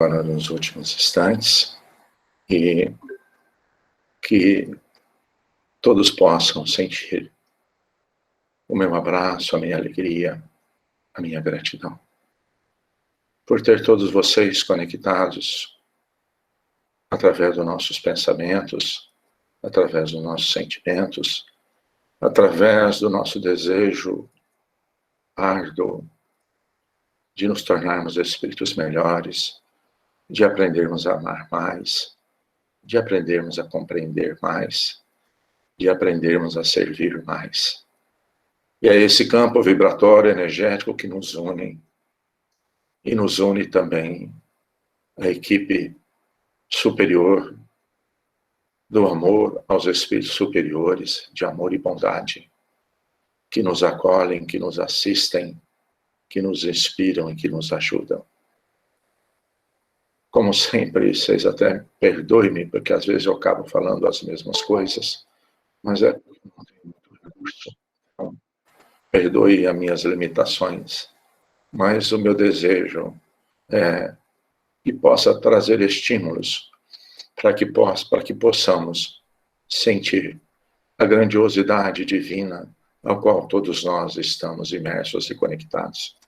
agora nos últimos instantes, e que todos possam sentir o meu abraço, a minha alegria, a minha gratidão por ter todos vocês conectados através dos nossos pensamentos, através dos nossos sentimentos, através do nosso desejo árduo de nos tornarmos espíritos melhores, de aprendermos a amar mais, de aprendermos a compreender mais, de aprendermos a servir mais. E é esse campo vibratório energético que nos une, e nos une também a equipe superior do amor aos espíritos superiores, de amor e bondade, que nos acolhem, que nos assistem, que nos inspiram e que nos ajudam. Como sempre, vocês até perdoem-me, porque às vezes eu acabo falando as mesmas coisas, mas é porque não tenho muito recurso. Então, perdoe as minhas limitações, mas o meu desejo é que possa trazer estímulos para que possamos sentir a grandiosidade divina ao qual todos nós estamos imersos e conectados.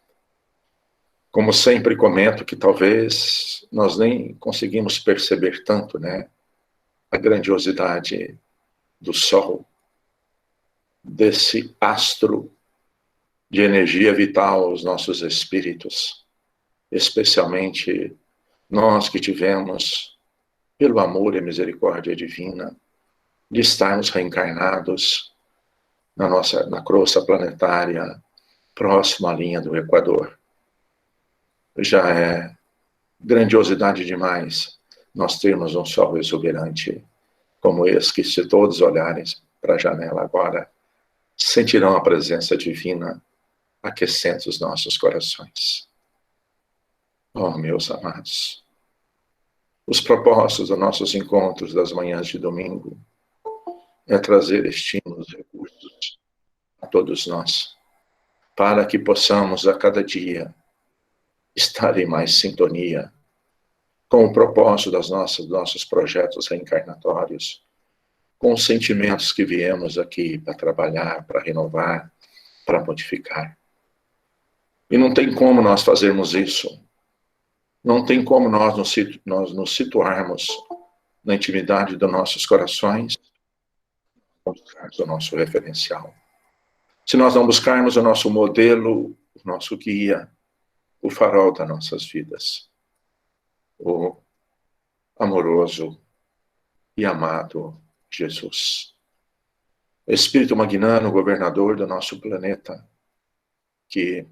Como sempre comento que talvez nós nem conseguimos perceber tanto, né, a grandiosidade do Sol, desse astro de energia vital aos nossos espíritos, especialmente nós que tivemos, pelo amor e misericórdia divina, de estarmos reencarnados na crosta planetária, próxima à linha do Equador. Já é grandiosidade demais nós termos um sol exuberante como esse, que se todos olharem para a janela agora, sentirão a presença divina aquecendo os nossos corações. Oh, meus amados, os propósitos dos nossos encontros das manhãs de domingo é trazer estímulos e recursos a todos nós, para que possamos a cada dia estar em mais sintonia com o propósito dos nossos projetos reencarnatórios, com os sentimentos que viemos aqui para trabalhar, para renovar, para modificar. E não tem como nós fazermos isso. Não tem como nós nos situarmos na intimidade dos nossos corações, buscarmos o nosso referencial. Se nós não buscarmos o nosso modelo, o nosso guia, o farol das nossas vidas, o amoroso e amado Jesus. Espírito magnano, governador do nosso planeta, que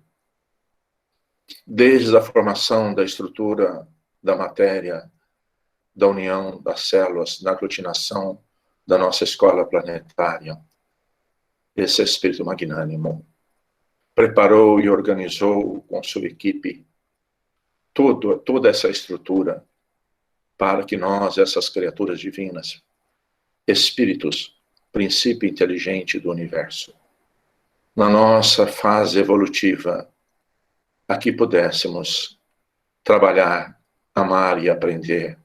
desde a formação da estrutura da matéria, da união das células, da aglutinação da nossa escola planetária, esse Espírito magnânimo preparou e organizou com sua equipe toda essa estrutura para que nós, essas criaturas divinas, espíritos, princípio inteligente do universo, na nossa fase evolutiva, aqui pudéssemos trabalhar, amar e aprender.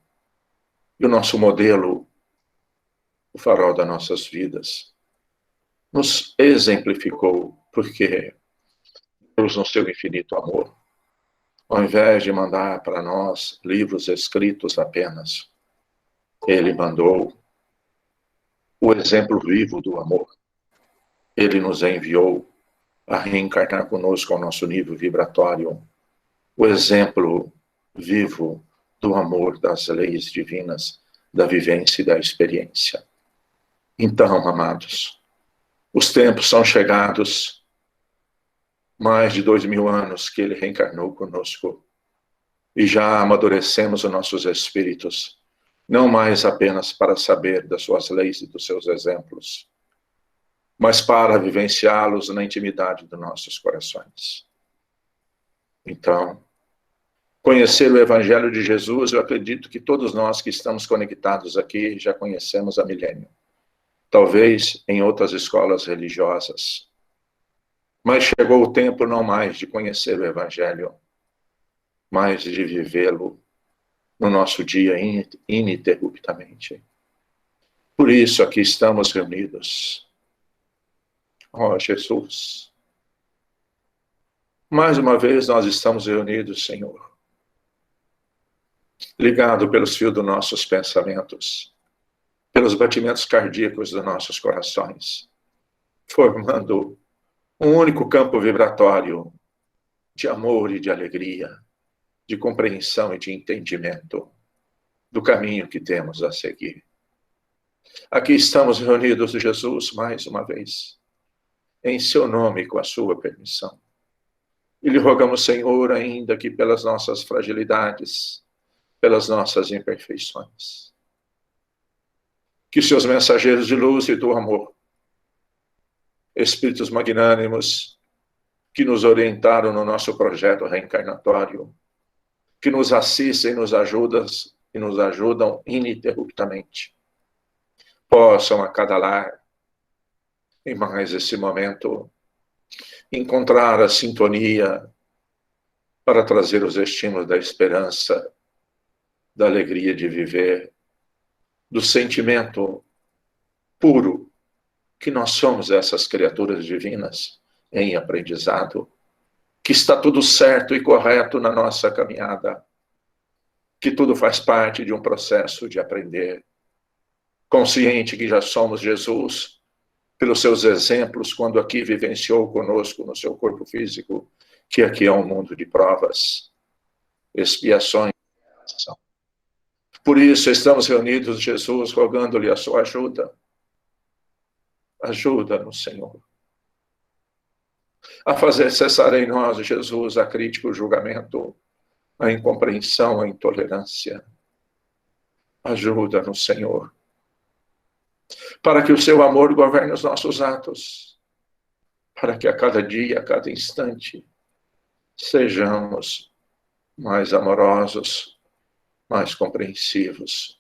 E o nosso modelo, o farol das nossas vidas, nos exemplificou, porque Deus, no seu infinito amor, ao invés de mandar para nós livros escritos apenas, Ele mandou o exemplo vivo do amor. Ele nos enviou a reencarnar conosco ao nosso nível vibratório, o exemplo vivo do amor, das leis divinas, da vivência e da experiência. Então, amados, os tempos são chegados, mais de 2000 anos que ele reencarnou conosco, e já amadurecemos os nossos espíritos, não mais apenas para saber das suas leis e dos seus exemplos, mas para vivenciá-los na intimidade dos nossos corações. Então, conhecer o Evangelho de Jesus, eu acredito que todos nós que estamos conectados aqui já conhecemos há milênio. Talvez em outras escolas religiosas. Mas chegou o tempo não mais de conhecer o Evangelho, mas de vivê-lo no nosso dia ininterruptamente. Por isso aqui estamos reunidos. Ó Jesus, mais uma vez nós estamos reunidos, Senhor, ligado pelos fios dos nossos pensamentos, pelos batimentos cardíacos dos nossos corações, formando um único campo vibratório de amor e de alegria, de compreensão e de entendimento do caminho que temos a seguir. Aqui estamos reunidos, Jesus, mais uma vez, em seu nome e com a sua permissão. E lhe rogamos, Senhor, ainda que pelas nossas fragilidades, pelas nossas imperfeições, que seus mensageiros de luz e do amor, espíritos magnânimos, que nos orientaram no nosso projeto reencarnatório, que nos assistem e nos ajudam ininterruptamente, possam a cada lar, em mais esse momento, encontrar a sintonia para trazer os estímulos da esperança, da alegria de viver, do sentimento puro que nós somos essas criaturas divinas em aprendizado, que está tudo certo e correto na nossa caminhada, que tudo faz parte de um processo de aprender, consciente que já somos Jesus, pelos seus exemplos, quando aqui vivenciou conosco no seu corpo físico, que aqui é um mundo de provas, expiações. Por isso estamos reunidos, Jesus, rogando-lhe a sua ajuda. Ajuda-nos, Senhor, a fazer cessar em nós, Jesus, a crítica, o julgamento, a incompreensão, a intolerância. Ajuda-nos, Senhor, para que o seu amor governe os nossos atos, para que a cada dia, a cada instante, sejamos mais amorosos, mais compreensivos,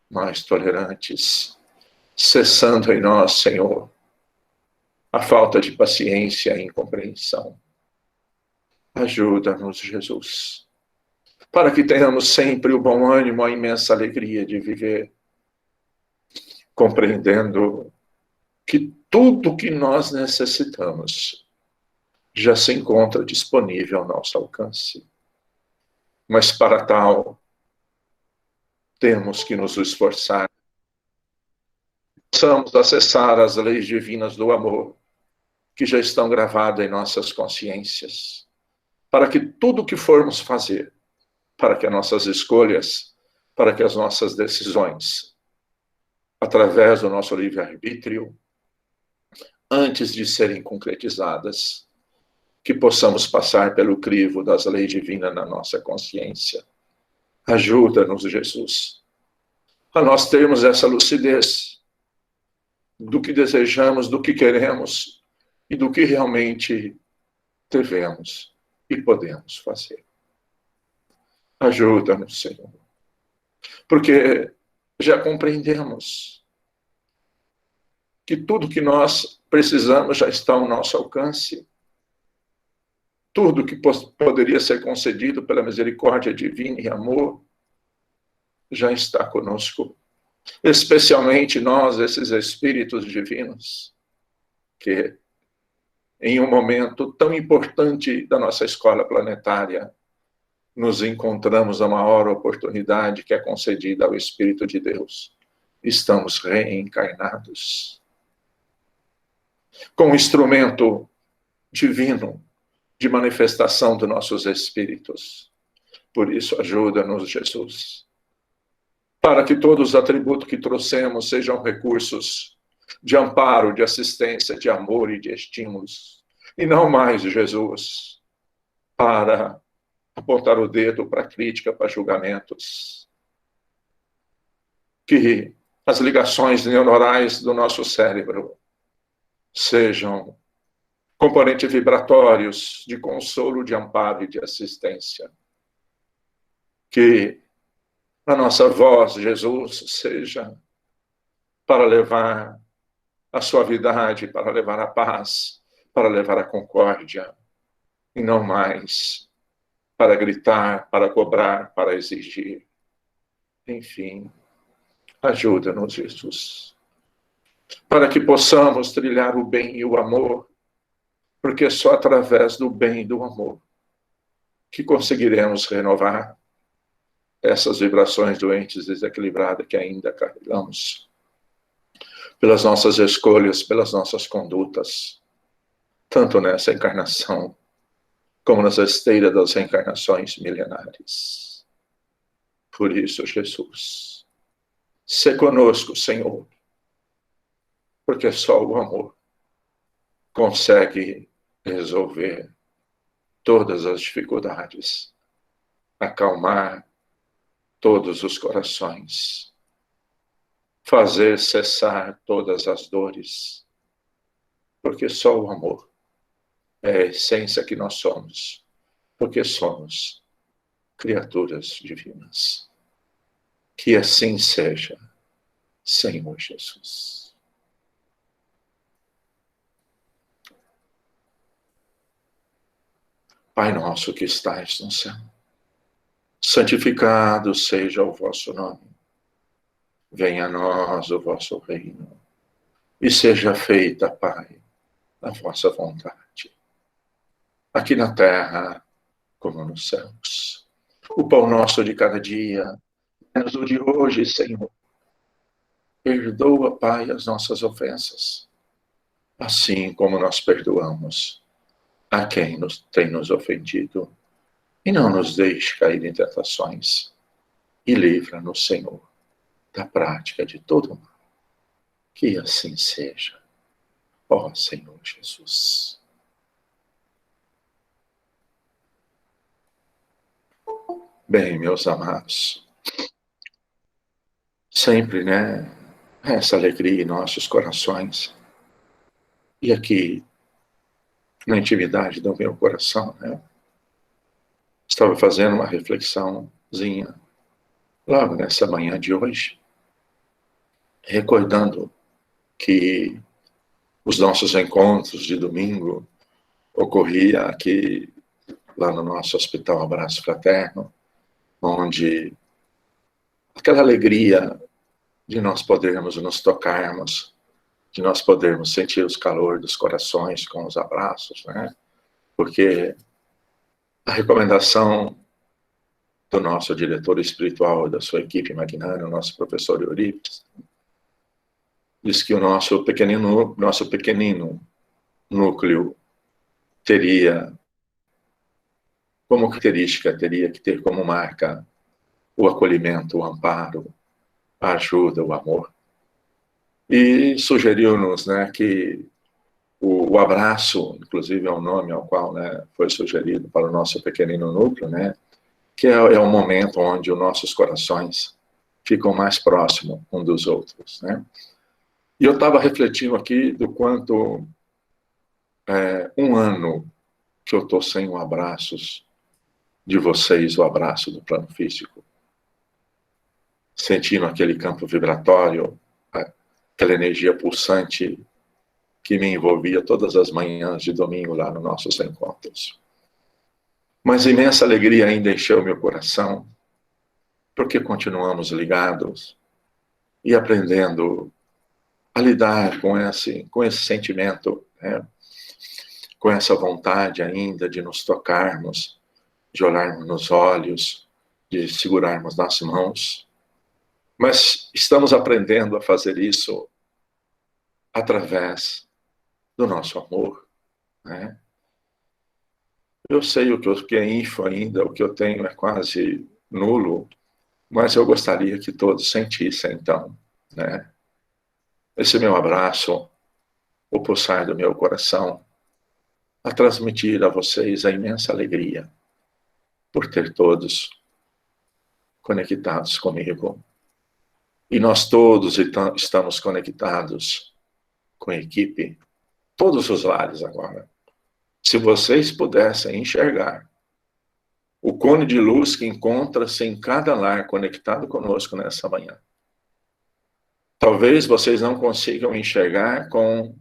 mais tolerantes, cessando em nós, Senhor, a falta de paciência e incompreensão. Ajuda-nos, Jesus, para que tenhamos sempre o bom ânimo, a imensa alegria de viver, compreendendo que tudo que nós necessitamos já se encontra disponível ao nosso alcance. Mas para tal, temos que nos esforçar. Possamos acessar as leis divinas do amor, que já estão gravadas em nossas consciências, para que tudo o que formos fazer, para que as nossas escolhas, para que as nossas decisões, através do nosso livre-arbítrio, antes de serem concretizadas, que possamos passar pelo crivo das leis divinas na nossa consciência. Ajuda-nos, Jesus, a nós termos essa lucidez do que desejamos, do que queremos e do que realmente devemos e podemos fazer. Ajuda-nos, Senhor, porque já compreendemos que tudo que nós precisamos já está ao nosso alcance. Tudo que poderia ser concedido pela misericórdia divina e amor já está conosco. Especialmente nós, esses espíritos divinos, que em um momento tão importante da nossa escola planetária, nos encontramos a maior oportunidade que é concedida ao Espírito de Deus. Estamos reencarnados com um instrumento divino de manifestação dos nossos espíritos. Por isso, ajuda-nos, Jesus, para que todos os atributos que trouxemos sejam recursos de amparo, de assistência, de amor e de estímulos. E não mais, Jesus, para apontar o dedo para crítica, para julgamentos. Que as ligações neuronais do nosso cérebro sejam componentes vibratórios de consolo, de amparo e de assistência. Que a nossa voz, Jesus, seja para levar a suavidade, para levar a paz, para levar a concórdia, e não mais para gritar, para cobrar, para exigir. Enfim, ajuda-nos, Jesus, para que possamos trilhar o bem e o amor, porque é só através do bem e do amor que conseguiremos renovar essas vibrações doentes, desequilibradas que ainda carregamos, pelas nossas escolhas, pelas nossas condutas, tanto nessa encarnação, como nas esteiras das reencarnações milenares. Por isso, Jesus, sê conosco, Senhor, porque só o amor consegue resolver todas as dificuldades, acalmar todos os corações, fazer cessar todas as dores, porque só o amor é a essência que nós somos, porque somos criaturas divinas. Que assim seja, Senhor Jesus. Pai nosso que estais no céu, santificado seja o vosso nome. Venha a nós o vosso reino, e seja feita, Pai, a vossa vontade, aqui na terra como nos céus. O pão nosso de cada dia, é o de hoje, Senhor. Perdoa, Pai, as nossas ofensas, assim como nós perdoamos a quem tem nos ofendido. E não nos deixe cair em tentações. E livra-nos, Senhor, da prática de todo mal. Que assim seja, ó Senhor Jesus. Bem, meus amados, sempre, né, essa alegria em nossos corações. E aqui, na intimidade do meu coração, né, estava fazendo uma reflexãozinha logo nessa manhã de hoje, recordando que os nossos encontros de domingo ocorria aqui, lá no nosso Hospital Abraço Fraterno, onde aquela alegria de nós podermos nos tocarmos, de nós podermos sentir os calor dos corações com os abraços, né? Porque a recomendação do nosso diretor espiritual, da sua equipe magnânima, o nosso professor Eurípides, diz que o nosso pequenino núcleo teria como característica, teria que ter como marca o acolhimento, o amparo, a ajuda, o amor. E sugeriu-nos, né, que o abraço, inclusive é um nome ao qual, né, foi sugerido para o nosso pequenino núcleo, né, que é um momento onde os nossos corações ficam mais próximos um dos outros, né. E eu estava refletindo aqui do quanto um ano que eu estou sem os abraços de vocês, o abraço do plano físico, sentindo aquele campo vibratório, aquela energia pulsante que me envolvia todas as manhãs de domingo lá nos nossos encontros. Mas imensa alegria ainda encheu meu coração, porque continuamos ligados e aprendendo a lidar com esse sentimento, né? Com essa vontade ainda de nos tocarmos, de olharmos nos olhos, de segurarmos nas mãos. Mas estamos aprendendo a fazer isso através do nosso amor, né? Eu sei o que é ínfimo ainda, o que eu tenho é quase nulo, mas eu gostaria que todos sentissem, então, né? Esse meu abraço, o pulsar do meu coração, a transmitir a vocês a imensa alegria por ter todos conectados comigo. E nós todos estamos conectados com a equipe, todos os lares agora. Se vocês pudessem enxergar o cone de luz que encontra-se em cada lar conectado conosco nessa manhã. Talvez vocês não consigam enxergar com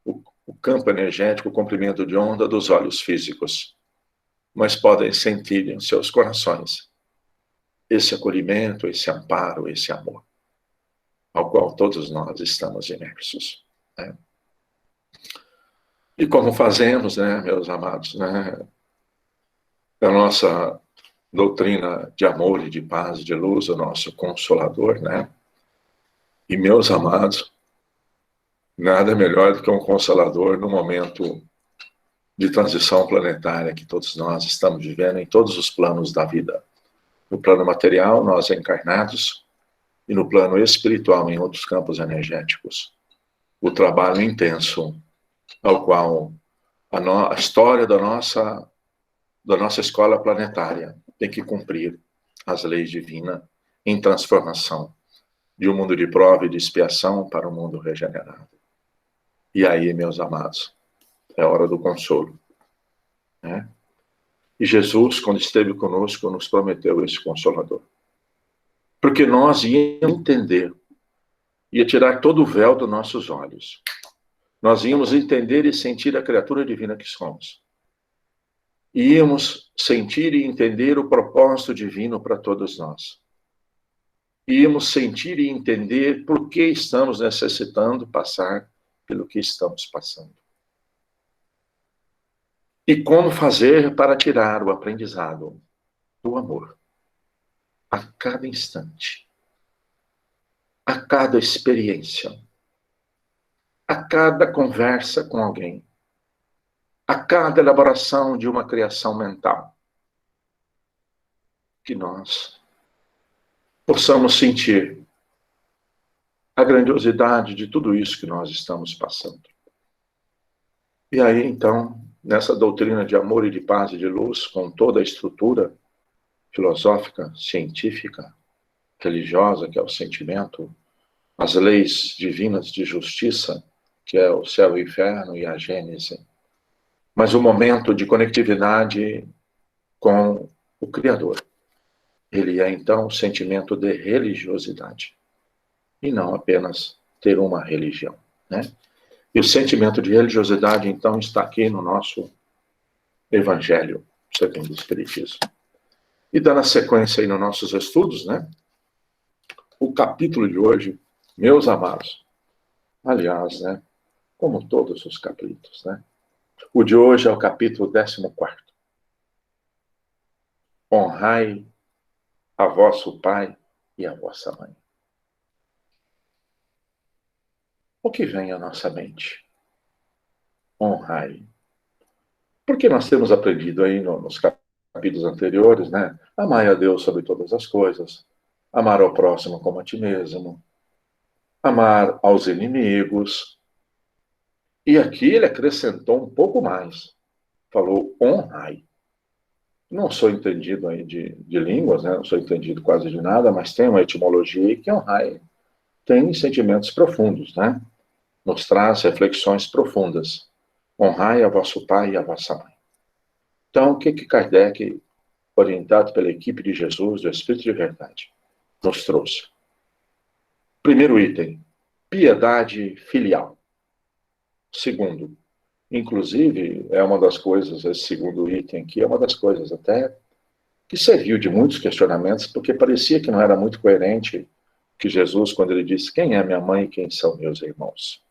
o campo energético, o comprimento de onda dos olhos físicos, mas podem sentir em seus corações esse acolhimento, esse amparo, esse amor, ao qual todos nós estamos imersos, né? E como fazemos, né, meus amados, né, a nossa doutrina de amor e de paz, de luz, o nosso Consolador, né? E, meus amados, nada melhor do que um Consolador no momento de transição planetária que todos nós estamos vivendo em todos os planos da vida. No plano material, nós encarnados, e no plano espiritual, em outros campos energéticos. O trabalho intenso ao qual a história da nossa escola planetária tem que cumprir as leis divinas em transformação de um mundo de prova e de expiação para um mundo regenerado. E aí, meus amados, é hora do consolo, né? E Jesus, quando esteve conosco, nos prometeu esse Consolador. Porque nós íamos entender, ia tirar todo o véu dos nossos olhos. Nós íamos entender e sentir a criatura divina que somos. Íamos sentir e entender o propósito divino para todos nós. Íamos sentir e entender por que estamos necessitando passar pelo que estamos passando. E como fazer para tirar o aprendizado do amor a cada instante, a cada experiência, a cada conversa com alguém, a cada elaboração de uma criação mental, que nós possamos sentir a grandiosidade de tudo isso que nós estamos passando. E aí, então, nessa doutrina de amor e de paz e de luz, com toda a estrutura filosófica, científica, religiosa, que é o sentimento, as leis divinas de justiça, que é o céu e o inferno e a Gênese, mas o momento de conectividade com o Criador. Ele é, então, o sentimento de religiosidade, e não apenas ter uma religião, né? E o sentimento de religiosidade, então, está aqui no nosso Evangelho, segundo o Espiritismo. E dando a sequência aí nos nossos estudos, né? O capítulo de hoje, meus amados, aliás, né? Como todos os capítulos, né? O de hoje é o capítulo 14. Honrai a vosso pai e a vossa mãe. O que vem à nossa mente? Honrai. Porque nós temos aprendido aí nos capítulos anteriores, né? Amai a Deus sobre todas as coisas, amar ao próximo como a ti mesmo, amar aos inimigos. E aqui ele acrescentou um pouco mais. Falou honrai. Não sou entendido aí de línguas, né? Não sou entendido quase de nada, mas tem uma etimologia aí que honrai tem sentimentos profundos, né? Nos traz reflexões profundas. Honrai a vosso pai e a vossa mãe. Então, o que Kardec, orientado pela equipe de Jesus, do Espírito de Verdade, nos trouxe? Primeiro item, piedade filial. Segundo, inclusive, é uma das coisas, esse segundo item aqui, é uma das coisas até que serviu de muitos questionamentos, porque parecia que não era muito coerente que Jesus, quando ele disse, quem é minha mãe e quem são meus irmãos?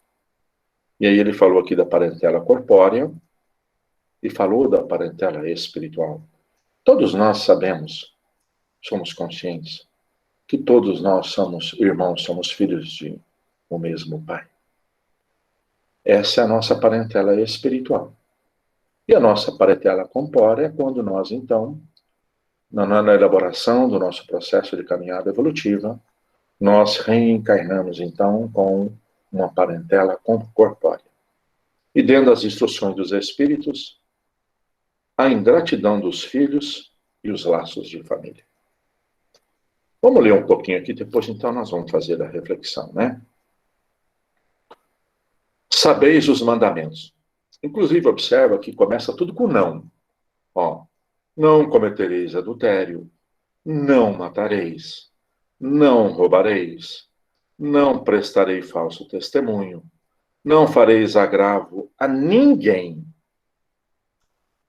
E aí ele falou aqui da parentela corpórea e falou da parentela espiritual. Todos nós sabemos, somos conscientes, que todos nós somos irmãos, somos filhos de o mesmo Pai. Essa é a nossa parentela espiritual. E a nossa parentela corpórea é quando nós, então, na elaboração do nosso processo de caminhada evolutiva, nós reencarnamos, então, com uma parentela corpórea. E dentro das instruções dos espíritos, a ingratidão dos filhos e os laços de família. Vamos ler um pouquinho aqui, depois então nós vamos fazer a reflexão, né? Sabeis os mandamentos. Inclusive, observa que começa tudo com não. Ó, não cometereis adultério, não matareis, não roubareis, não prestarei falso testemunho, não fareis agravo a ninguém.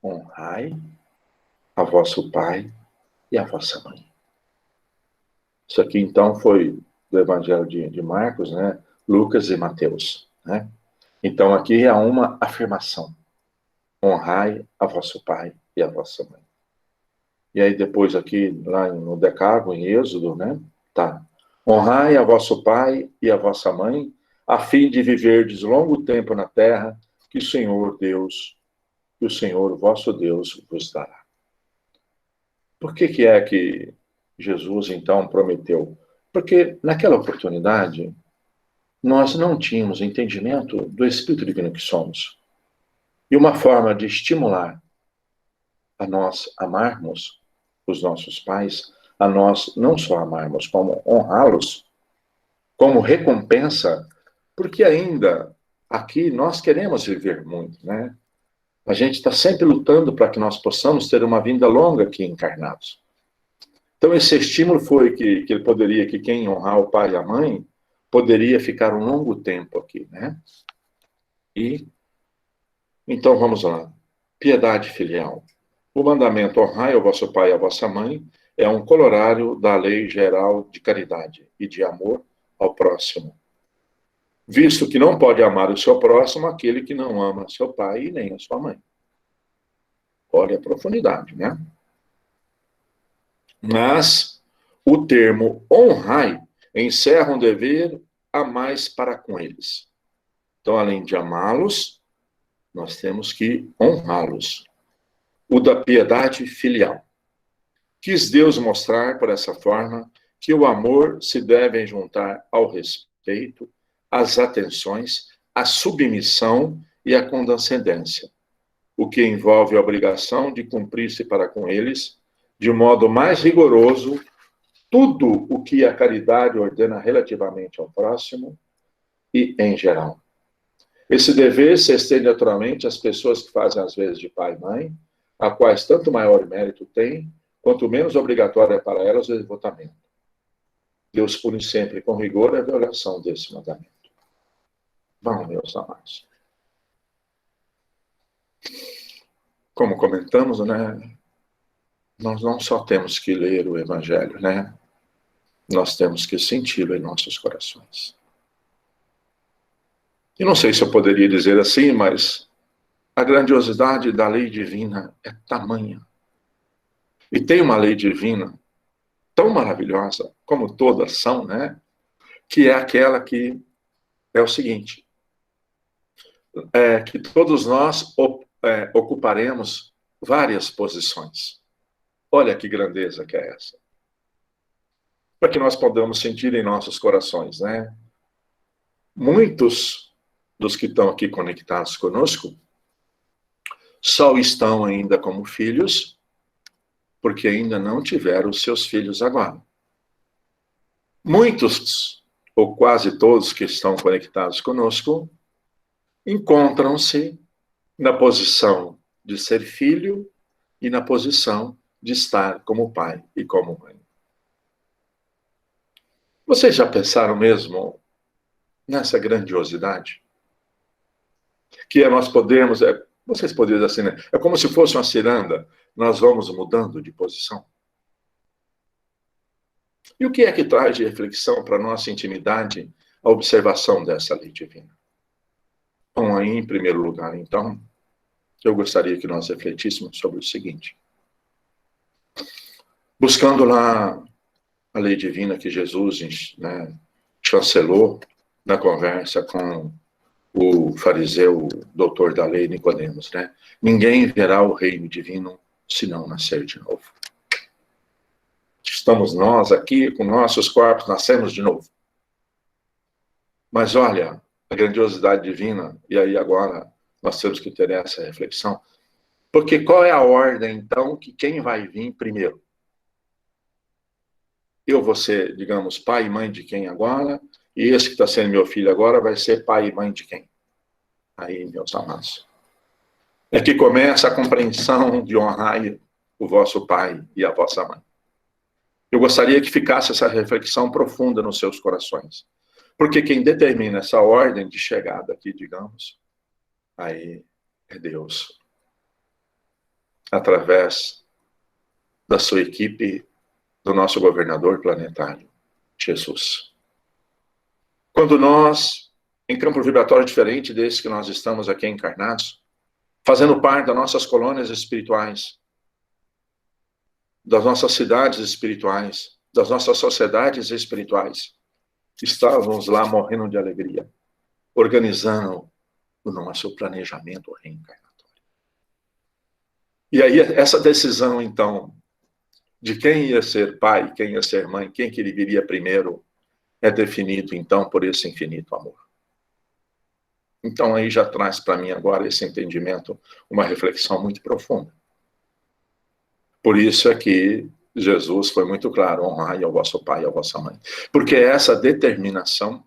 Honrai a vosso pai e a vossa mãe. Isso aqui, então, foi do Evangelho de Marcos, né? Lucas e Mateus, né? Então, aqui há uma afirmação. Honrai a vosso pai e a vossa mãe. E aí, depois aqui, lá no Decálogo, em Êxodo, né? Tá. Honrai a vosso pai e a vossa mãe, a fim de viverdes longo tempo na terra, que o Senhor Deus, que o Senhor vosso Deus vos dará. Por que é que Jesus, então, prometeu? Porque naquela oportunidade, nós não tínhamos entendimento do Espírito Divino que somos. E uma forma de estimular a nós amarmos os nossos pais, a nós não só amarmos, como honrá-los, como recompensa, porque ainda aqui nós queremos viver muito, né? A gente está sempre lutando para que nós possamos ter uma vida longa aqui encarnados. Então esse estímulo foi que ele poderia, que quem honrar o pai e a mãe, poderia ficar um longo tempo aqui, né? E, então vamos lá. Piedade filial. O mandamento honrai o vosso pai e a vossa mãe é um corolário da lei geral de caridade e de amor ao próximo. Visto que não pode amar o seu próximo aquele que não ama seu pai e nem a sua mãe. Olha a profundidade, né? Mas o termo honrai encerra um dever a mais para com eles. Então, além de amá-los, nós temos que honrá-los. O da piedade filial. Quis Deus mostrar, por essa forma, que o amor se deve juntar ao respeito, às atenções, à submissão e à condescendência, o que envolve a obrigação de cumprir-se para com eles, de modo mais rigoroso, tudo o que a caridade ordena relativamente ao próximo e em geral. Esse dever se estende naturalmente às pessoas que fazem as vezes de pai e mãe, a quais tanto maior mérito têm, quanto menos obrigatório é para elas o devotamento. Deus pune sempre com rigor a violação desse mandamento. Vamos, meus amados. Como comentamos, né? Nós não só temos que ler o Evangelho, né? Nós temos que senti-lo em nossos corações. E não sei se eu poderia dizer assim, mas a grandiosidade da lei divina é tamanha. E tem uma lei divina tão maravilhosa, como todas são, né? Que é aquela que é o seguinte, que todos nós ocuparemos várias posições. Olha que grandeza que é essa. Para que nós podamos sentir em nossos corações, né? Muitos dos que estão aqui conectados conosco só estão ainda como filhos porque ainda não tiveram os seus filhos agora. Muitos, ou quase todos que estão conectados conosco, encontram-se na posição de ser filho e na posição de estar como pai e como mãe. Vocês já pensaram mesmo nessa grandiosidade? Que nós podemos, vocês poderiam dizer assim, né? É como se fosse uma ciranda, nós vamos mudando de posição. E o que é que traz de reflexão para a nossa intimidade a observação dessa lei divina? Bom, aí, em primeiro lugar, então, eu gostaria que nós refletíssemos sobre o seguinte. Buscando lá a lei divina que Jesus, né, chancelou na conversa com o fariseu, doutor da lei, Nicodemos, né? Ninguém verá o reino divino se não nascer de novo. Estamos nós aqui com nossos corpos, nascemos de novo. Mas olha, a grandiosidade divina, e aí agora nós temos que ter essa reflexão, porque qual é a ordem, então, que quem vai vir primeiro? Eu vou ser, digamos, pai e mãe de quem agora, e esse que está sendo meu filho agora vai ser pai e mãe de quem? Aí, meus amados. É que começa a compreensão de honrar o vosso pai e a vossa mãe. Eu gostaria que ficasse essa reflexão profunda nos seus corações. Porque quem determina essa ordem de chegada aqui, digamos, aí é Deus. Através da sua equipe, do nosso governador planetário, Jesus. Quando nós, em campo vibratório diferente desse que nós estamos aqui encarnados, fazendo parte das nossas colônias espirituais, das nossas cidades espirituais, das nossas sociedades espirituais, estávamos lá morrendo de alegria, organizando o nosso planejamento reencarnatório. E aí, essa decisão, então, de quem ia ser pai, quem ia ser mãe, quem que ele viria primeiro, é definido, então, por esse infinito amor. Então, aí já traz para mim agora esse entendimento, uma reflexão muito profunda. Por isso é que Jesus foi muito claro: honrai ao vosso pai e à vossa mãe. Porque essa determinação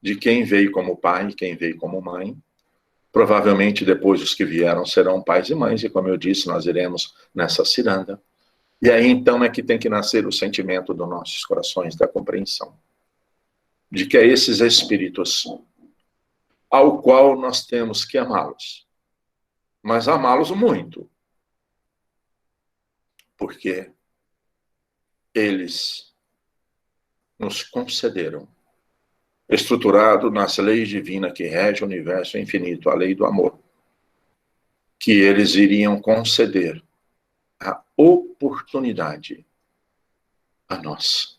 de quem veio como pai e quem veio como mãe, provavelmente depois os que vieram serão pais e mães, e como eu disse, nós iremos nessa ciranda. E aí então é que tem que nascer o sentimento dos nossos corações, da compreensão, de que é esses espíritos ao qual nós temos que amá-los, mas amá-los muito, porque eles nos concederam, estruturado nas leis divinas que regem o universo infinito, a lei do amor, que eles iriam conceder a oportunidade a nós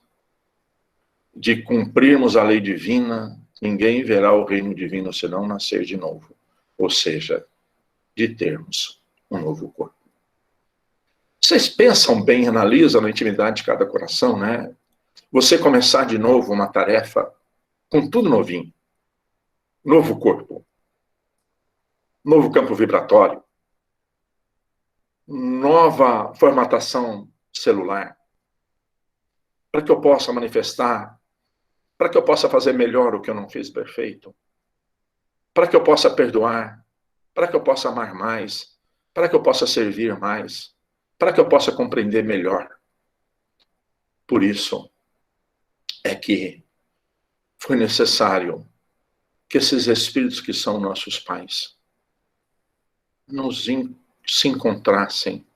de cumprirmos a lei divina. Ninguém verá o reino divino senão nascer de novo, ou seja, de termos um novo corpo. Vocês pensam bem, analisam na intimidade de cada coração, né? Você começar de novo uma tarefa com tudo novinho, novo corpo, novo campo vibratório, nova formatação celular, para que eu possa manifestar, para que eu possa fazer melhor o que eu não fiz perfeito, para que eu possa perdoar, para que eu possa amar mais, para que eu possa servir mais, para que eu possa compreender melhor. Por isso é que foi necessário que esses espíritos que são nossos pais se encontrassem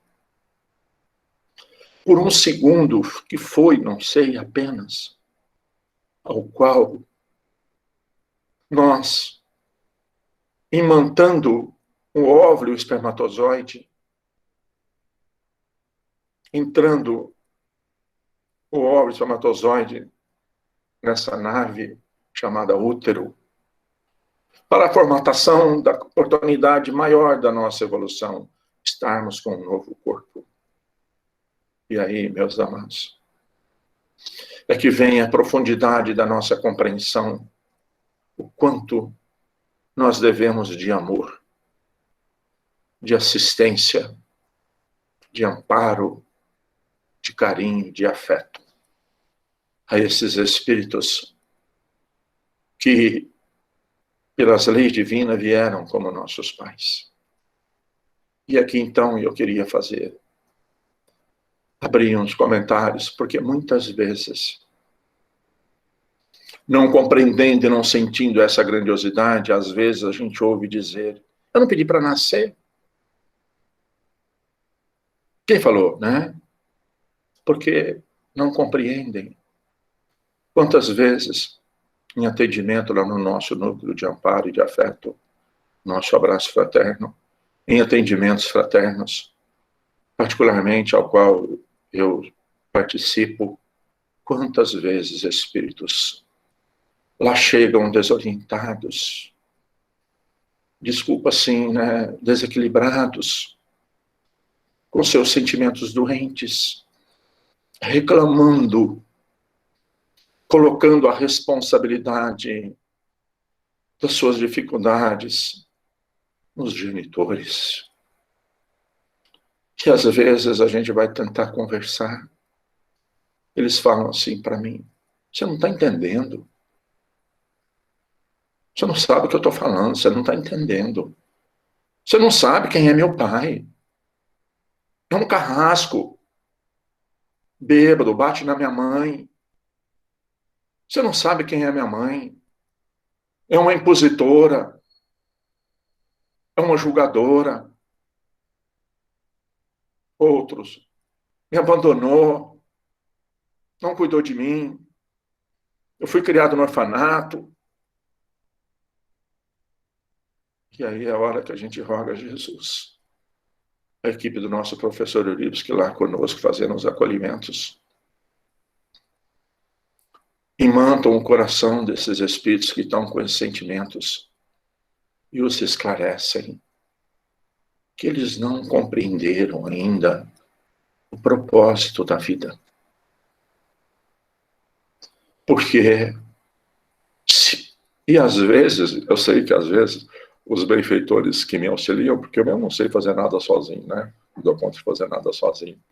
por um segundo, que foi, não sei, apenas, ao qual nós, imantando o óvulo e o espermatozoide, entrando o óvulo e o espermatozoide nessa nave chamada útero, para a formatação da oportunidade maior da nossa evolução, estarmos com um novo corpo. E aí, meus amados, é que vem a profundidade da nossa compreensão, o quanto nós devemos de amor, de assistência, de amparo, de carinho, de afeto a esses espíritos que, pelas leis divinas, vieram como nossos pais. E aqui, então, eu queria abrir uns comentários, porque muitas vezes, não compreendendo e não sentindo essa grandiosidade, às vezes a gente ouve dizer: eu não pedi para nascer. Quem falou, né? Porque não compreendem. Quantas vezes, em atendimento lá no nosso núcleo de amparo e de afeto, nosso abraço fraterno, em atendimentos fraternos, particularmente ao qual eu participo, quantas vezes espíritos lá chegam desorientados, desculpa assim, né, desequilibrados, com seus sentimentos doentes, reclamando, colocando a responsabilidade das suas dificuldades nos genitores. Que às vezes a gente vai tentar conversar, eles falam assim para mim: você não está entendendo. Você não sabe o que eu estou falando, você não está entendendo. Você não sabe quem é meu pai. É um carrasco, bêbado, bate na minha mãe. Você não sabe quem é minha mãe. É uma impositora. É uma julgadora. Outros: me abandonou, não cuidou de mim, Eu fui criado no orfanato. E aí é a hora que a gente roga a Jesus. A equipe do nosso professor Euripides, que lá conosco fazendo os acolhimentos, imantam o coração desses espíritos que estão com esses sentimentos e os esclarecem que eles não compreenderam ainda o propósito da vida. Porque, e às vezes, eu sei que às vezes, os benfeitores que me auxiliam, porque eu mesmo não sei fazer nada sozinho, né? Não dou conta de fazer nada sozinho.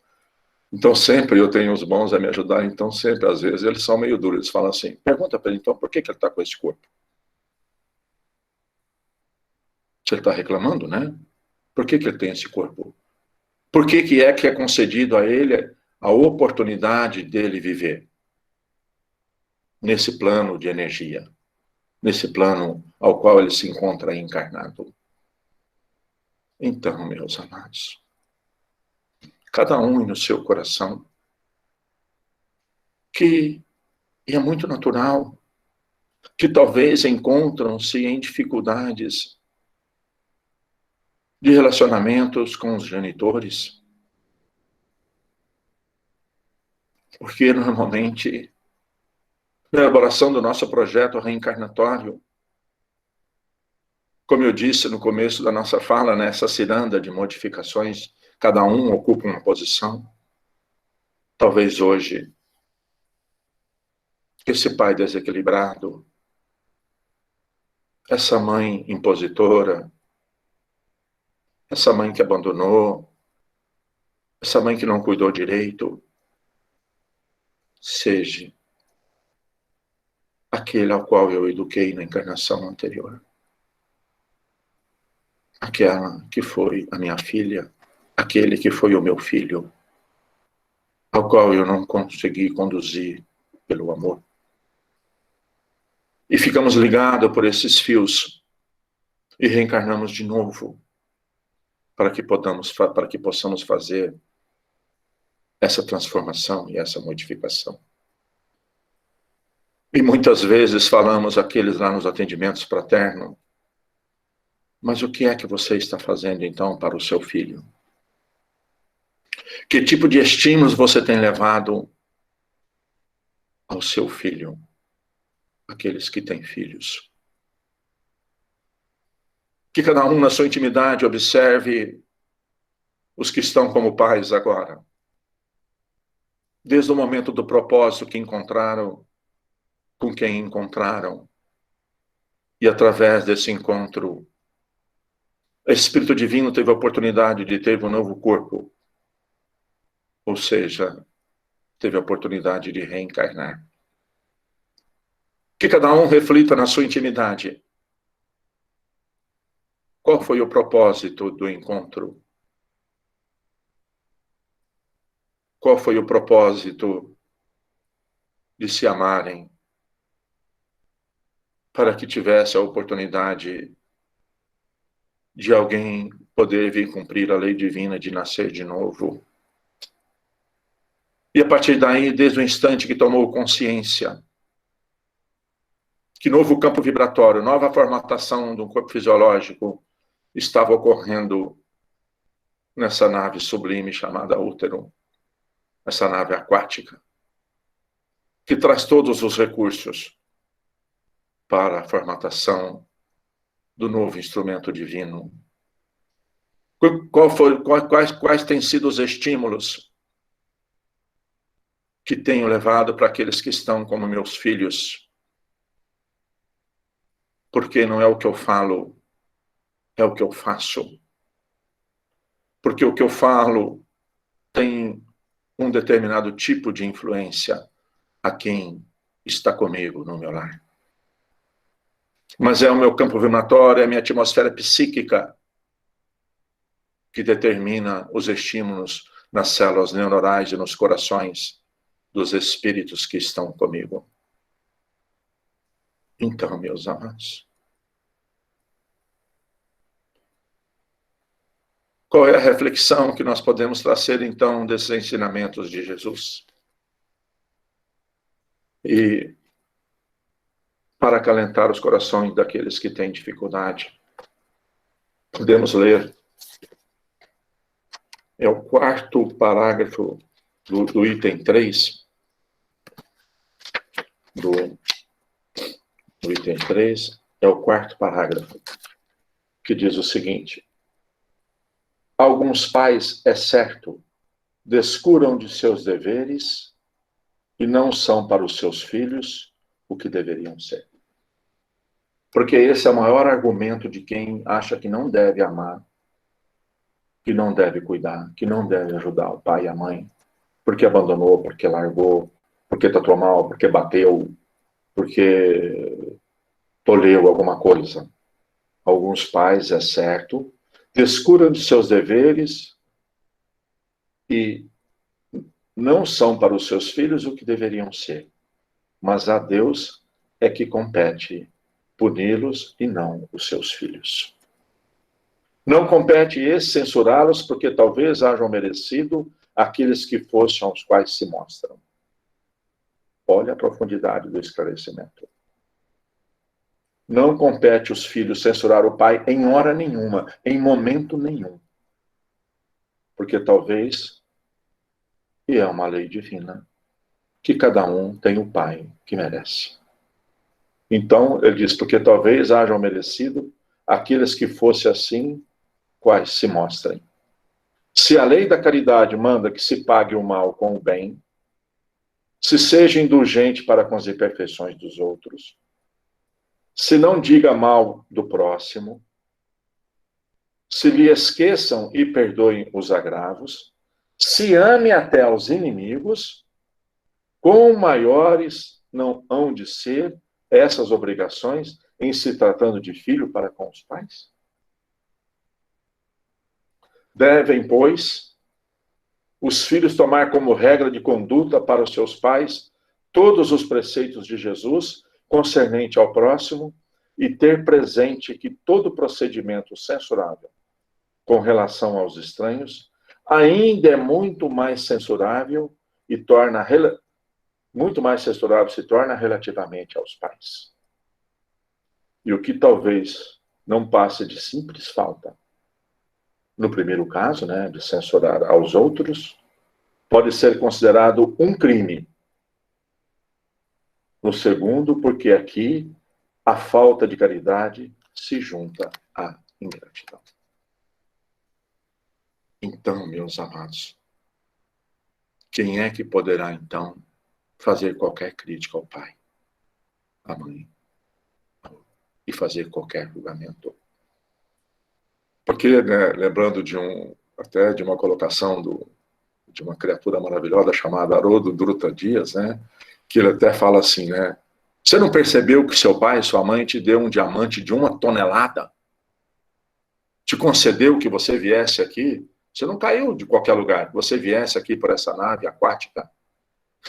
Então sempre eu tenho os bons a me ajudar, então sempre, às vezes, eles são meio duros, eles falam assim, pergunta para ele, então, por que ele está com esse corpo? Se ele está reclamando, né? Por que ele tem esse corpo? Por que é concedido a ele a oportunidade dele viver nesse plano de energia, nesse plano ao qual ele se encontra encarnado? Então, meus amados, cada um no seu coração, que é muito natural, que talvez encontram-se em dificuldades de relacionamentos com os genitores, porque normalmente, na elaboração do nosso projeto reencarnatório, como eu disse no começo da nossa fala, nessa ciranda de modificações, cada um ocupa uma posição. Talvez hoje, esse pai desequilibrado, essa mãe impositora, essa mãe que abandonou, essa mãe que não cuidou direito, seja aquele ao qual eu eduquei na encarnação anterior. Aquela que foi a minha filha, aquele que foi o meu filho, ao qual eu não consegui conduzir pelo amor. E ficamos ligados por esses fios e reencarnamos de novo para que possamos fazer essa transformação e essa modificação. E muitas vezes falamos aqueles lá nos atendimentos fraternos, mas o que é que você está fazendo então para o seu filho? Que tipo de estímulos você tem levado ao seu filho? Aqueles que têm filhos. Que cada um na sua intimidade observe os que estão como pais agora. Desde o momento do propósito que encontraram, com quem encontraram, e através desse encontro, o Espírito Divino teve a oportunidade de ter um novo corpo, ou seja, teve a oportunidade de reencarnar. Que cada um reflita na sua intimidade. Qual foi o propósito do encontro? Qual foi o propósito de se amarem? Para que tivesse a oportunidade de alguém poder vir cumprir a lei divina de nascer de novo. E a partir daí, desde o instante que tomou consciência, que novo campo vibratório, nova formatação do corpo fisiológico estava ocorrendo nessa nave sublime chamada útero, essa nave aquática, que traz todos os recursos para a formatação do novo instrumento divino. Quais têm sido os estímulos que tenho levado para aqueles que estão como meus filhos? Porque não é o que eu falo, é o que eu faço. Porque o que eu falo tem um determinado tipo de influência a quem está comigo no meu lar. Mas é o meu campo vibratório, é a minha atmosfera psíquica que determina os estímulos nas células neuronais e nos corações dos espíritos que estão comigo. Então, meus amados, qual é a reflexão que nós podemos trazer, então, desses ensinamentos de Jesus? E para acalentar os corações daqueles que têm dificuldade. Podemos ler. É o quarto parágrafo do item 3. Do item 3, é o quarto parágrafo, que diz o seguinte: alguns pais, é certo, descuram de seus deveres e não são para os seus filhos o que deveriam ser. Porque esse é o maior argumento de quem acha que não deve amar, que não deve cuidar, que não deve ajudar o pai e a mãe, porque abandonou, porque largou, porque tratou mal, porque bateu, porque tolheu alguma coisa. Alguns pais, é certo, descuram de seus deveres e não são para os seus filhos o que deveriam ser. Mas a Deus é que compete puni-los e não os seus filhos. Não compete esse censurá-los, porque talvez hajam merecido aqueles que fossem aos quais se mostram. Olha a profundidade do esclarecimento. Não compete os filhos censurar o pai em hora nenhuma, em momento nenhum. Porque talvez, e é uma lei divina, que cada um tem o pai que merece. Então, ele diz, porque talvez hajam merecido aqueles que fossem assim, quais se mostrem. Se a lei da caridade manda que se pague o mal com o bem, se seja indulgente para com as imperfeições dos outros, se não diga mal do próximo, se lhe esqueçam e perdoem os agravos, se ame até aos inimigos, quão maiores não hão de ser essas obrigações em se tratando de filho para com os pais? Devem, pois, os filhos tomar como regra de conduta para os seus pais todos os preceitos de Jesus concernente ao próximo e ter presente que todo procedimento censurável com relação aos estranhos ainda é muito mais censurável e muito mais censurável se torna relativamente aos pais. E o que talvez não passe de simples falta, no primeiro caso, né, de censurar aos outros, pode ser considerado um crime. No segundo, porque aqui a falta de caridade se junta à ingratidão. Então, meus amados, quem é que poderá, então, fazer qualquer crítica ao pai, à mãe, e fazer qualquer julgamento? Porque, né, lembrando até de uma colocação de uma criatura maravilhosa chamada Haroldo Dutra Dias, né, que ele até fala assim, né, você não percebeu que seu pai e sua mãe te deu um diamante de 1 tonelada? Te concedeu que você viesse aqui? Você não caiu de qualquer lugar. Você viesse aqui por essa nave aquática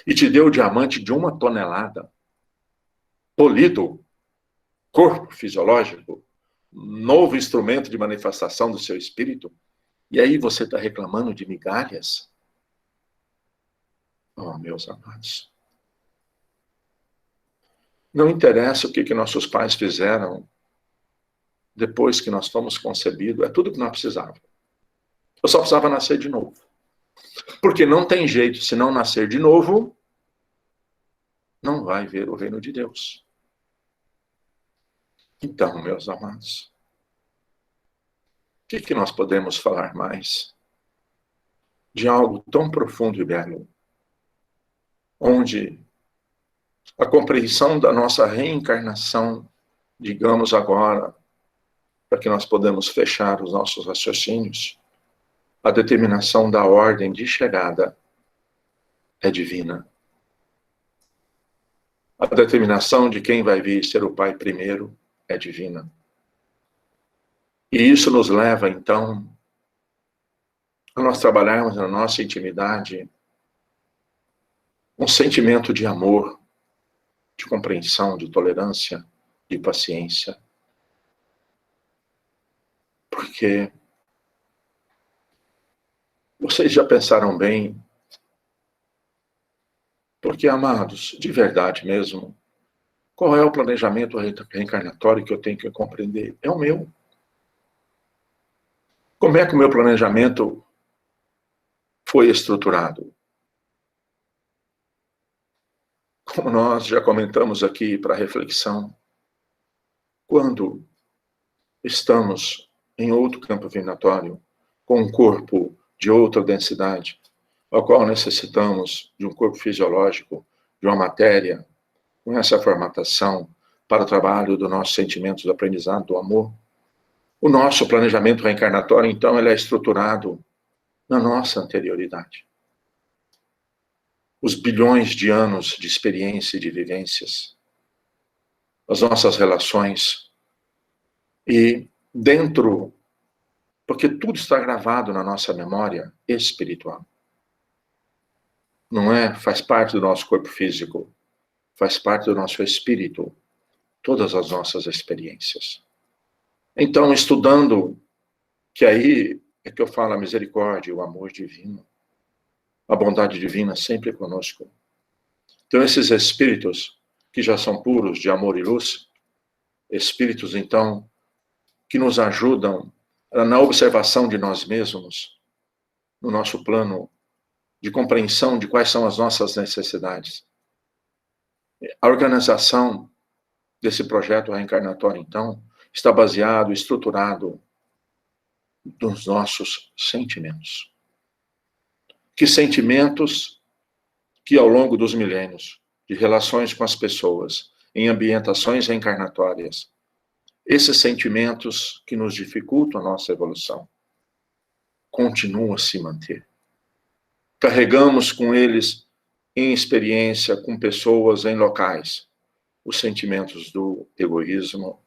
e te deu o diamante de 1 tonelada, polido, corpo fisiológico, novo instrumento de manifestação do seu espírito. E aí você está reclamando de migalhas? Oh, meus amados. Não interessa o que nossos pais fizeram depois que nós fomos concebidos. É tudo que nós precisávamos. Eu só precisava nascer de novo. Porque não tem jeito, se não nascer de novo, não vai ver o reino de Deus. Então, meus amados, o que nós podemos falar mais de algo tão profundo e belo, onde a compreensão da nossa reencarnação, digamos agora, para que nós podemos fechar os nossos raciocínios, a determinação da ordem de chegada é divina. A determinação de quem vai vir ser o Pai primeiro é divina. E isso nos leva, então, a nós trabalharmos na nossa intimidade um sentimento de amor, de compreensão, de tolerância, de paciência. Porque vocês já pensaram bem? Porque, amados, de verdade mesmo, Qual é o planejamento reencarnatório que eu tenho que compreender? É o meu. Como é que o meu planejamento foi estruturado? Como nós já comentamos aqui para reflexão, quando estamos em outro campo vibratório, com um corpo de outra densidade, ao qual necessitamos de um corpo fisiológico, de uma matéria, com essa formatação para o trabalho do nosso sentimento do aprendizado, do amor, o nosso planejamento reencarnatório, então, ele é estruturado na nossa anterioridade. Os bilhões de anos de experiência e de vivências, as nossas relações, e dentro, porque tudo está gravado na nossa memória espiritual. Não é? Faz parte do nosso corpo físico, faz parte do nosso espírito, todas as nossas experiências. Então, estudando, que aí é que eu falo a misericórdia, o amor divino, a bondade divina sempre conosco. Então, esses espíritos que já são puros de amor e luz, espíritos, então, que nos ajudam na observação de nós mesmos, no nosso plano de compreensão de quais são as nossas necessidades. A organização desse projeto reencarnatório, então, está baseado, estruturado nos nossos sentimentos. Que sentimentos que, ao longo dos milênios, de relações com as pessoas, em ambientações reencarnatórias, esses sentimentos que nos dificultam a nossa evolução, continuam a se manter. Carregamos com eles, em experiência, com pessoas, em locais, os sentimentos do egoísmo,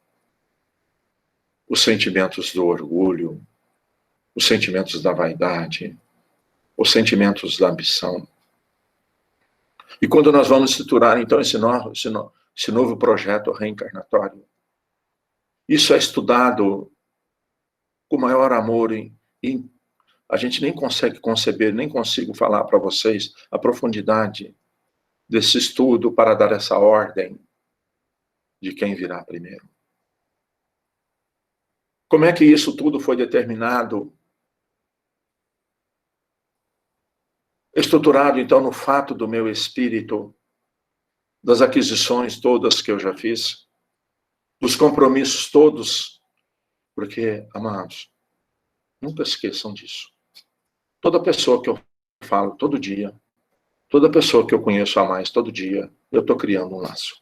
os sentimentos do orgulho, os sentimentos da vaidade, os sentimentos da ambição. E quando nós vamos estruturar, então, esse novo projeto reencarnatório, isso é estudado com maior amor e a gente nem consegue conceber, nem consigo falar para vocês a profundidade desse estudo para dar essa ordem de quem virá primeiro. Como é que isso tudo foi determinado? Estruturado, então, no fato do meu espírito, das aquisições todas que eu já fiz, dos compromissos todos, porque, amados, nunca esqueçam disso. Toda pessoa que eu falo todo dia, toda pessoa que eu conheço a mais todo dia, eu estou criando um laço.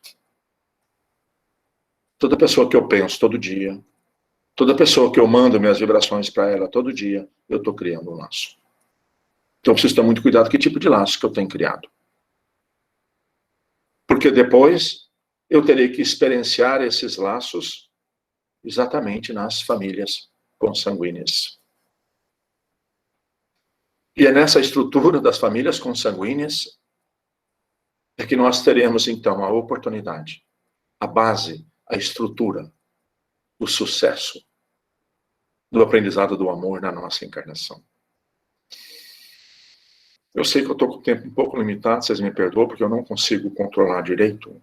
Toda pessoa que eu penso todo dia, toda pessoa que eu mando minhas vibrações para ela todo dia, eu estou criando um laço. Então eu preciso ter muito cuidado com que tipo de laço que eu tenho criado. Porque depois eu terei que experienciar esses laços exatamente nas famílias consanguíneas. E é nessa estrutura das famílias consanguíneas é que nós teremos, então, a oportunidade, a base, a estrutura, o sucesso do aprendizado do amor na nossa encarnação. Eu sei que eu estou com o tempo um pouco limitado, vocês me perdoam, porque eu não consigo controlar direito.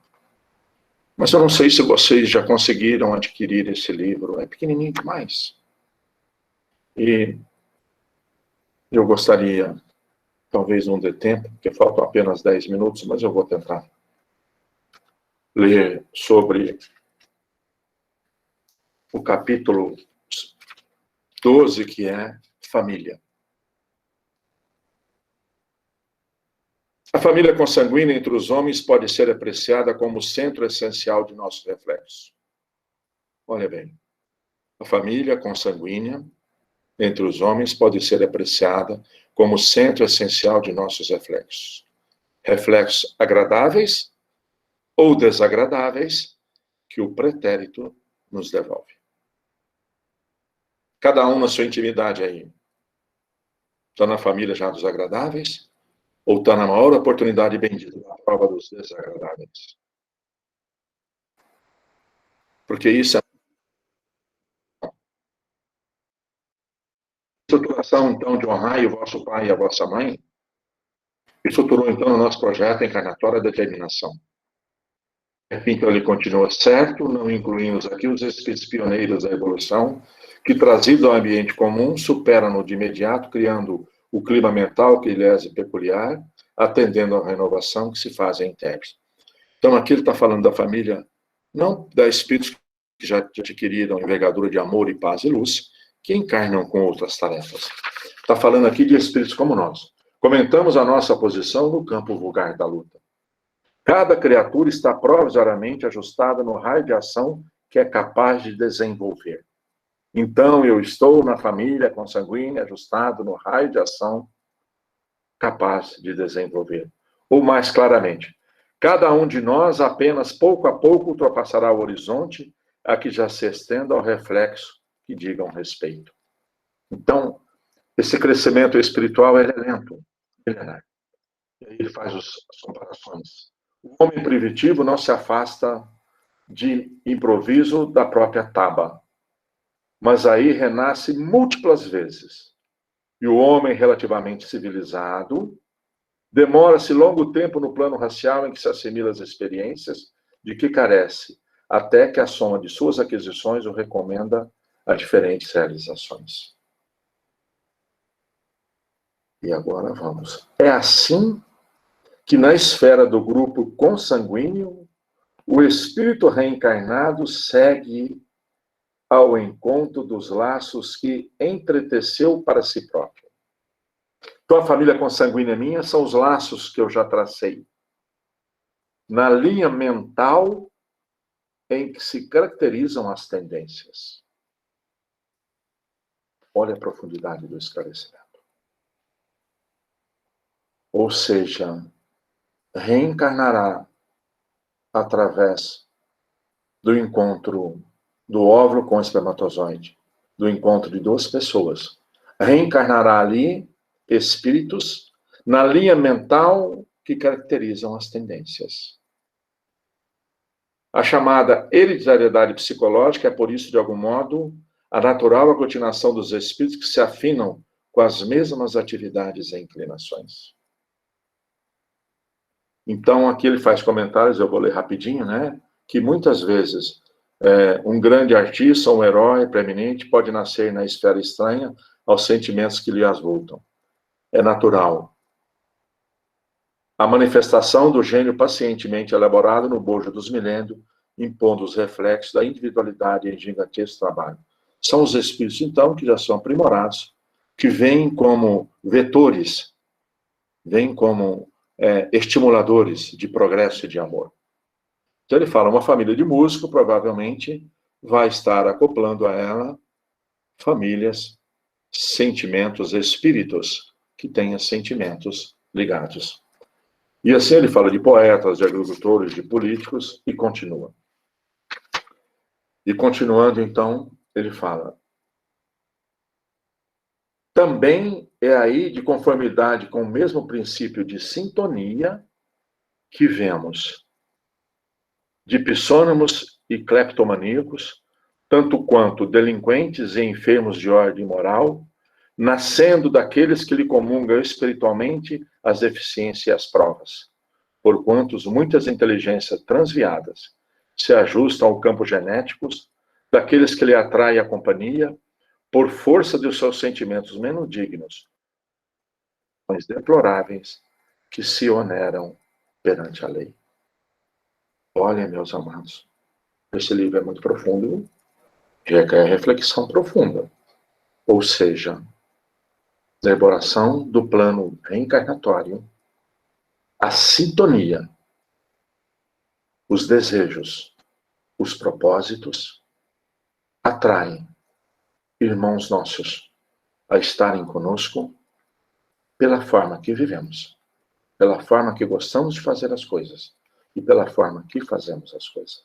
Mas eu não sei se vocês já conseguiram adquirir esse livro. É pequenininho demais. E eu gostaria, talvez não dê tempo, porque faltam apenas 10 minutos, mas eu vou tentar ler sobre o capítulo 12, que é família. A família consanguínea entre os homens pode ser apreciada como o centro essencial de nossos reflexos. Olha bem, a família consanguínea entre os homens pode ser apreciada como o centro essencial de nossos reflexos. Reflexos agradáveis ou desagradáveis que o pretérito nos devolve. Cada um na sua intimidade aí. Está na família já dos agradáveis? Ou está na maior oportunidade bendita, na prova dos desagradáveis? Porque isso é a estruturação, então, de honrar o vosso pai e a vossa mãe, estruturou, então, o nosso projeto encarnatório da determinação. Enfim, então ele continua certo, não incluímos aqui os espíritos pioneiros da evolução, que trazido ao ambiente comum, superam-no de imediato, criando o clima mental que lhes é peculiar, atendendo à renovação que se faz em intérprete. Então, aqui ele está falando da família, não da espíritos que já adquiriram envergadura de amor e paz e luz, que encarnam com outras tarefas. Está falando aqui de espíritos como nós. Comentamos a nossa posição no campo vulgar da luta. Cada criatura está provisoriamente ajustada no raio de ação que é capaz de desenvolver. Então, eu estou na família consanguínea, ajustado no raio de ação capaz de desenvolver. Ou mais claramente, cada um de nós apenas pouco a pouco ultrapassará o horizonte a que já se estenda ao reflexo que digam respeito. Então, esse crescimento espiritual ele é lento, milenar. E aí ele faz as comparações. O homem primitivo não se afasta de improviso da própria taba, mas aí renasce múltiplas vezes. E o homem relativamente civilizado demora-se longo tempo no plano racial em que se assimila as experiências de que carece, até que a soma de suas aquisições o recomenda a diferentes realizações. E agora vamos. É assim que na esfera do grupo consanguíneo, o espírito reencarnado segue ao encontro dos laços que entreteceu para si próprio. Então, a família consanguínea minha são os laços que eu já tracei. Na linha mental em que se caracterizam as tendências. Olha a profundidade do esclarecimento. Ou seja, reencarnará através do encontro do óvulo com o espermatozoide, do encontro de duas pessoas. Reencarnará ali espíritos na linha mental que caracterizam as tendências. A chamada hereditariedade psicológica é, por isso, de algum modo, a natural aglutinação dos espíritos que se afinam com as mesmas atividades e inclinações. Então, aqui ele faz comentários, eu vou ler rapidinho, né? Que muitas vezes um grande artista, um herói preeminente, pode nascer na esfera estranha aos sentimentos que lhe avultam. É natural. A manifestação do gênio pacientemente elaborado no bojo dos milênios, impondo os reflexos da individualidade em gigantesco trabalho. São os espíritos, então, que já são aprimorados, que vêm como vetores, vêm como estimuladores de progresso e de amor. Então ele fala, uma família de músicos provavelmente vai estar acoplando a ela famílias, sentimentos, espíritos que tenham sentimentos ligados. E assim ele fala de poetas, de agricultores, de políticos, e continua. E continuando, então, ele fala, também é aí de conformidade com o mesmo princípio de sintonia que vemos de psônimos e cleptomaníacos, tanto quanto delinquentes e enfermos de ordem moral, nascendo daqueles que lhe comungam espiritualmente as deficiências e as provas, porquanto muitas inteligências transviadas se ajustam ao campo genético daqueles que lhe atraem a companhia por força dos seus sentimentos menos dignos, mas deploráveis, que se oneram perante a lei. Olha, meus amados, esse livro é muito profundo, requer reflexão profunda. Ou seja, a elaboração do plano reencarnatório, a sintonia, os desejos, os propósitos, atraem irmãos nossos a estarem conosco pela forma que vivemos, pela forma que gostamos de fazer as coisas e pela forma que fazemos as coisas.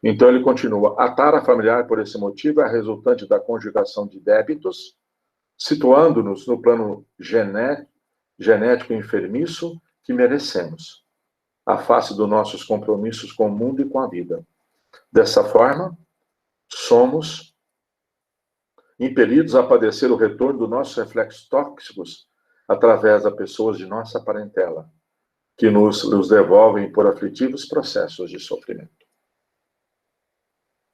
Então ele continua, a tara familiar por esse motivo é a resultante da conjugação de débitos, situando-nos no plano genético enfermiço que merecemos, à face dos nossos compromissos com o mundo e com a vida. Dessa forma, somos impelidos a padecer o retorno dos nossos reflexos tóxicos através das pessoas de nossa parentela, que nos devolvem por aflitivos processos de sofrimento.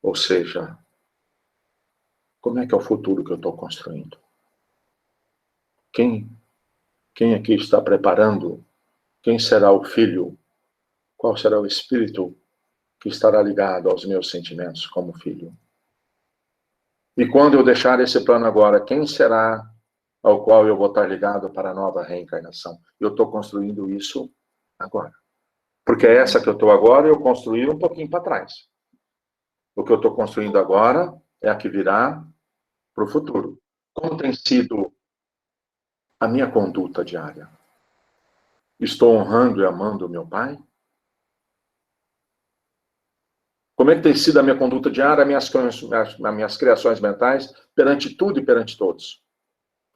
Ou seja, como é que é o futuro que eu estou construindo? Quem aqui está preparando? Quem será o filho? Qual será o espírito que estará ligado aos meus sentimentos como filho? E quando eu deixar esse plano agora, quem será ao qual eu vou estar ligado para a nova reencarnação? Eu estou construindo isso agora. Porque essa que eu estou agora, eu construí um pouquinho para trás. O que eu estou construindo agora é a que virá para o futuro. Como tem sido a minha conduta diária? Estou honrando e amando o meu pai? Como é que tem sido a minha conduta diária, as minhas criações mentais, perante tudo e perante todos?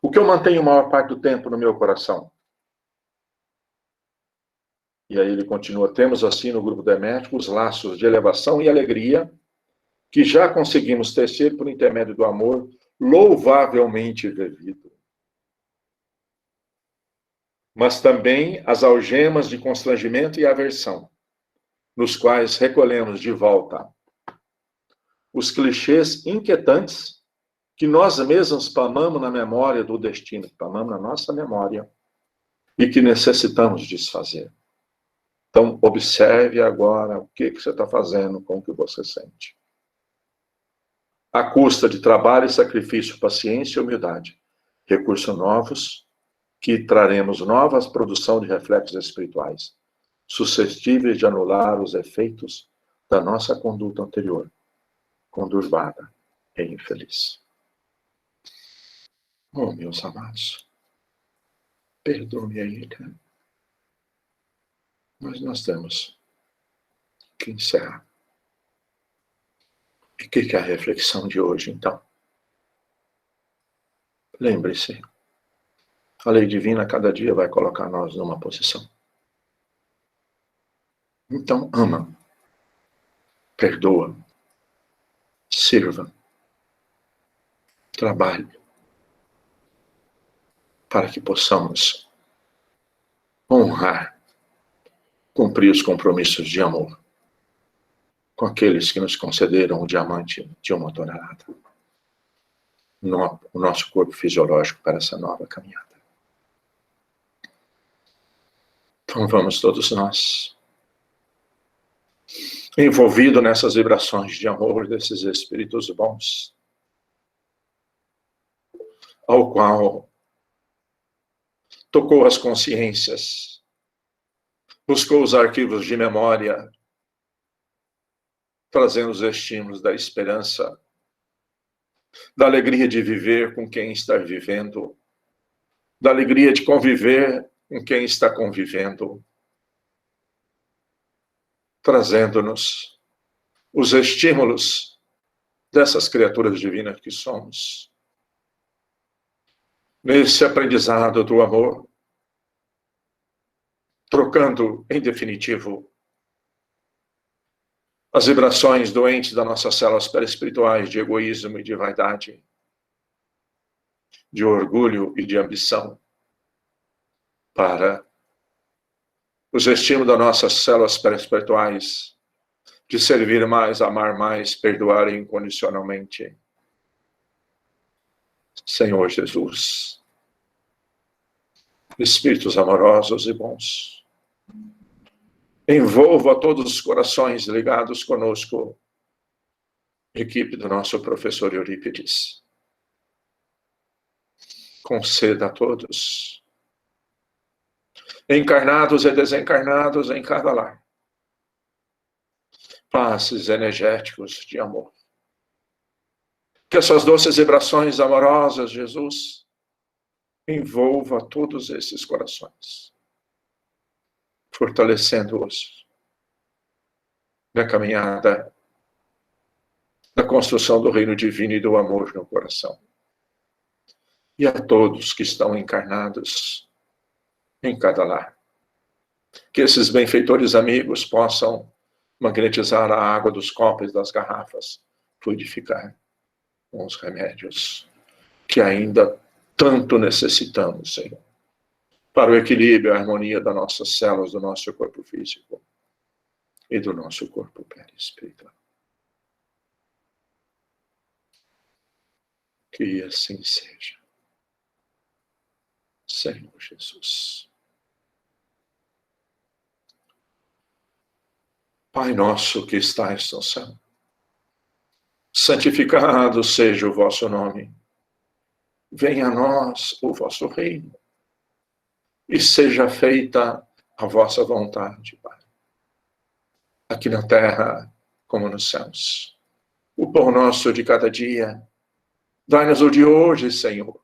O que eu mantenho a maior parte do tempo no meu coração? E aí ele continua, temos assim no grupo Demétrico os laços de elevação e alegria que já conseguimos tecer por intermédio do amor louvavelmente vivido. Mas também as algemas de constrangimento e aversão, nos quais recolhemos de volta os clichês inquietantes que nós mesmos pamamos na memória do destino, pamamos na nossa memória e que necessitamos desfazer. Então, observe agora o que você está fazendo com o que você sente. À custa de trabalho, sacrifício, paciência e humildade. Recursos novos que traremos nova produção de reflexos espirituais, suscetíveis de anular os efeitos da nossa conduta anterior, conturbada e infeliz. Oh, meus amados, perdoe aí, né? Mas nós temos que encerrar. E o que é a reflexão de hoje, então? Lembre-se, a lei divina cada dia vai colocar nós numa posição. Então, ama, perdoa, sirva, trabalhe, para que possamos honrar, cumprir os compromissos de amor com aqueles que nos concederam o diamante de uma tonelada. O nosso corpo fisiológico para essa nova caminhada. Então vamos todos nós, envolvidos nessas vibrações de amor desses espíritos bons, ao qual tocou as consciências, buscou os arquivos de memória, trazendo os estímulos da esperança, da alegria de viver com quem está vivendo, da alegria de conviver com quem está convivendo, trazendo-nos os estímulos dessas criaturas divinas que somos. Nesse aprendizado do amor, trocando, em definitivo, as vibrações doentes das nossas células perispirituais de egoísmo e de vaidade, de orgulho e de ambição, para os estímulos das nossas células perispirituais de servir mais, amar mais, perdoar incondicionalmente. Senhor Jesus, Espíritos amorosos e bons, envolva todos os corações ligados conosco, equipe do nosso professor Eurípides. Conceda a todos, encarnados e desencarnados em cada lar, passes energéticos de amor. Que essas doces vibrações amorosas, Jesus, envolva todos esses corações, fortalecendo-os na caminhada da construção do reino divino e do amor no coração. E a todos que estão encarnados em cada lar. Que esses benfeitores amigos possam magnetizar a água dos copos e das garrafas, fluidificar com os remédios que ainda tanto necessitamos, Senhor. para o equilíbrio e a harmonia das nossas células, do nosso corpo físico e do nosso corpo perispiritual. Que assim seja. Senhor Jesus. Pai nosso que estais no céu, santificado seja o vosso nome. Venha a nós o vosso reino. E seja feita a vossa vontade, Pai. Aqui na terra, como nos céus. O pão nosso de cada dia, dai-nos o de hoje, Senhor.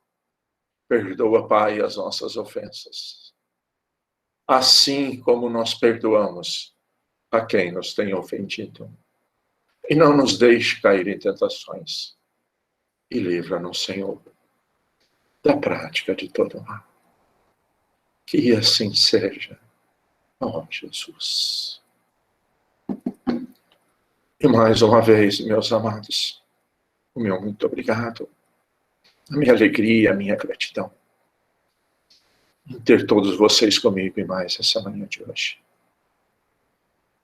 Perdoa, Pai, as nossas ofensas. Assim como nós perdoamos a quem nos tem ofendido. E não nos deixe cair em tentações. E livra-nos, Senhor, da prática de todo mal. Que assim seja, ó Jesus. E mais uma vez, meus amados, o meu muito obrigado, a minha alegria, a minha gratidão em ter todos vocês comigo e mais essa manhã de hoje.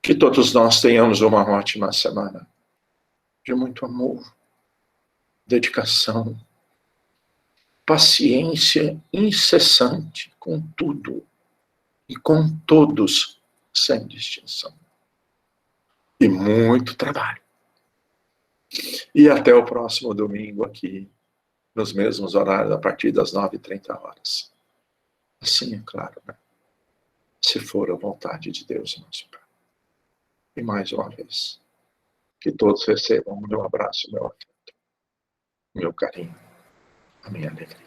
Que todos nós tenhamos uma ótima semana de muito amor, dedicação, paciência incessante com tudo e com todos, sem distinção. E muito trabalho. E até o próximo domingo aqui, nos mesmos horários, a partir das 9h30. Assim, é claro, né? Se for a vontade de Deus, nosso Pai. E mais uma vez, que todos recebam o meu abraço, meu afeto, o meu carinho, a minha alegria.